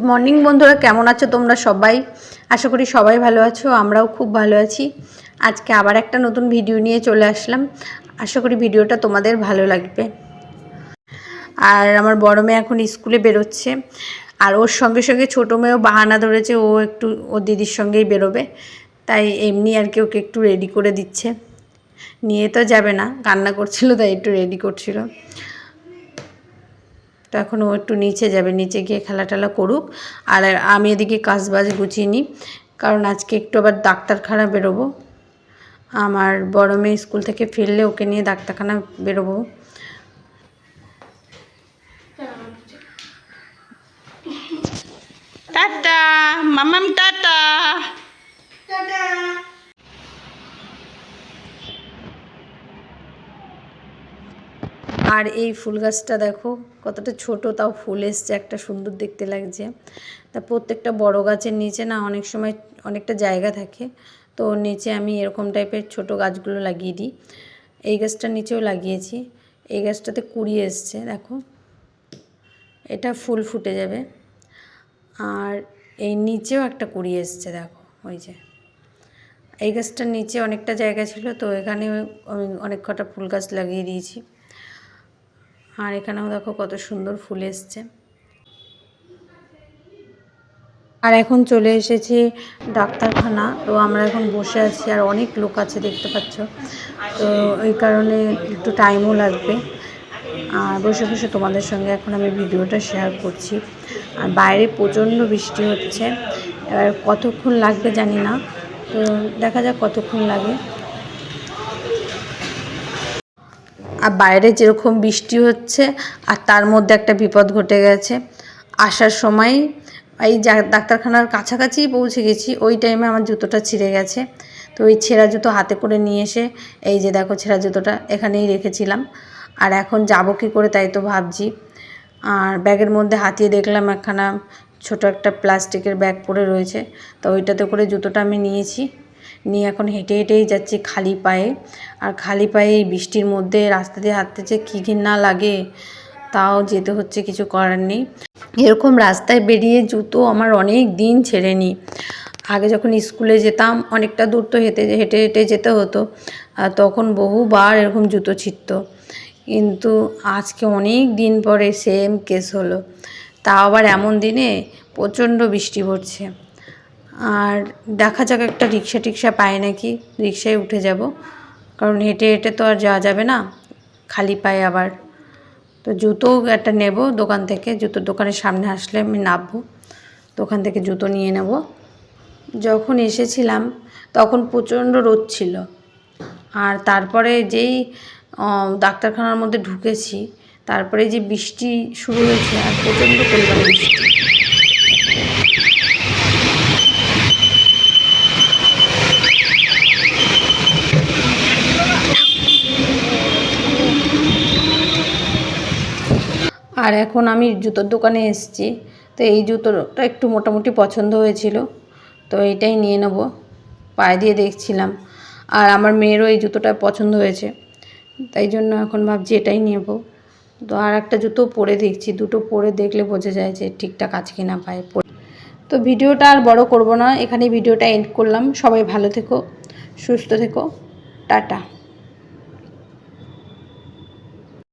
Good morning বন্ধুরা, কেমন আছো তোমরা সবাই? আশা করি সবাই ভালো আছো, আমরাও খুব ভালো আছি। আজকে আবার একটা নতুন ভিডিও নিয়ে চলে আসলাম। আশা করি ভিডিওটা তোমাদের ভালো লাগবে। আর আমার বড় মেয়ে এখন স্কুলে বেরোচ্ছে, আর ওর সঙ্গে সঙ্গে ছোটো মেয়েও বাহানা ধরেছে, ও একটু ওর দিদির সঙ্গেই বেরোবে। তাই এমনি আর কি ওকে একটু রেডি করে দিচ্ছে। নিয়ে তো যাবে না, কান্না করছিল তাই একটু রেডি করছিল। তো এখন ও একটু নিচে যাবে, নিচে গিয়ে খেলা টেলা করুক। আর আমি এদিকে কাজবাজ গুছিয়ে নিই, কারণ আজকে একটু আবার ডাক্তারখানা বেরোবো। আমার বড় মেয়ে স্কুল থেকে ফিরলে ওকে নিয়ে ডাক্তারখানা বেরোবো। টাটা মামাম, টাটা। আর এই ফুল গাছটা দেখো কতটা ছোট, তাও ফুল এসছে, একটা সুন্দর দেখতে লাগছে। তা প্রত্যেকটা বড় গাছের নিচে না অনেক সময় অনেকটা জায়গা থাকে, তো ওর নিচে আমি এরকম টাইপের ছোট গাছগুলো লাগিয়ে দিই। এই গাছটার নিচেও লাগিয়েছি। এই গাছটাতে কুড়ি এসছে দেখো, এটা ফুল ফুটে যাবে। আর এই নিচেও একটা কুড়ি এসছে দেখো, ওই যে এই গাছটার নিচে অনেকটা জায়গা ছিল, তো এখানে আমি অনেক কটা ফুল গাছ লাগিয়ে দিয়েছি। আর এখানেও দেখো কত সুন্দর ফুল এসছে। আর এখন চলে এসেছি ডাক্তারখানা, তো আমরা এখন বসে আছি, আর অনেক লোক আছে দেখতে পাচ্ছ, তো এই কারণে একটু টাইমও লাগবে। আর বসে বসে তোমাদের সঙ্গে এখন আমি ভিডিওটা শেয়ার করছি। আর বাইরে প্রচণ্ড বৃষ্টি হচ্ছে, এবার কতক্ষণ লাগবে জানি না, তো দেখা যাক কতক্ষণ লাগে। আর বাইরে যেরকম বৃষ্টি হচ্ছে, আর তার মধ্যে একটা বিপদ ঘটে গেছে। আসার সময় এই ডাক্তারখানার কাছাকাছি পৌঁছে গেছি, ওই টাইমে আমার জুতোটা ছিঁড়ে গেছে। তো ওই ছেঁড়া জুতো হাতে করে নিয়ে এসে, এই যে দেখো ছেঁড়া জুতোটা এখানেই রেখেছিলাম। আর এখন যাবো কী করে তাই তো ভাবছি। আর ব্যাগের মধ্যে হাতিয়ে দেখলাম একখানা ছোট একটা প্লাস্টিকের ব্যাগ পড়ে রয়েছে, তো ওইটাতে করে জুতোটা আমি নিয়েছি। নিয়ে এখন হেঁটে হেঁটেই যাচ্ছি খালি পায়ে। আর খালি পায়ে এই বৃষ্টির মধ্যে রাস্তা দিয়ে হাঁটতে যে কী ঘৃণা লাগে, তাও যেতে হচ্ছে, কিছু করার নেই। এরকম রাস্তায় বেরিয়ে জুতো আমার অনেক দিন ছেঁড়েনি। আগে যখন স্কুলে যেতাম অনেকটা দূর তো হেঁটে হেঁটে হেঁটে যেতে হতো, আর তখন বহুবার এরকম জুতো ছিঁড়তো। কিন্তু আজকে অনেক দিন পরে সেম কেস হলো, তাও আবার এমন দিনে প্রচণ্ড বৃষ্টি পড়ছে। আর দেখা যাক একটা রিক্সা টিক্সা পাই নাকি, রিক্সায় উঠে যাব, কারণ হেঁটে হেঁটে তো আর যাওয়া যাবে না খালি পায়ে আবার। তো জুতোও একটা নেব দোকান থেকে, জুতোর দোকানের সামনে আসলে আমি নামবো, দোকান থেকে জুতো নিয়ে নেব। যখন এসেছিলাম তখন প্রচণ্ড রোদ ছিল, আর তারপরে যেই ডাক্তারখানার মধ্যে ঢুকেছি, তারপরে যে বৃষ্টি শুরু হয়েছে, আর প্রচণ্ড পরিমাণে বৃষ্টি। আর এখন আমি জুতোর দোকানে এসেছি, তো এই জুতোটা একটু মোটামুটি পছন্দ হয়েছিল, তো এইটাই নিয়ে নেব। পায়ে দিয়ে দেখছিলাম, আর আমার মেয়েরও এই জুতোটা পছন্দ হয়েছে, তাই জন্য এখন ভাবছি এটাই নেব। তো আর একটা জুতো পরে দেখছি, দুটো পরে দেখলে বোঝা যায় যে ঠিকঠাক আছে কি না পায়ে। তো ভিডিওটা আর বড় করব না, এখানেই ভিডিওটা এন্ড করলাম। সবাই ভালো থেকো, সুস্থ থেকো, টাটা।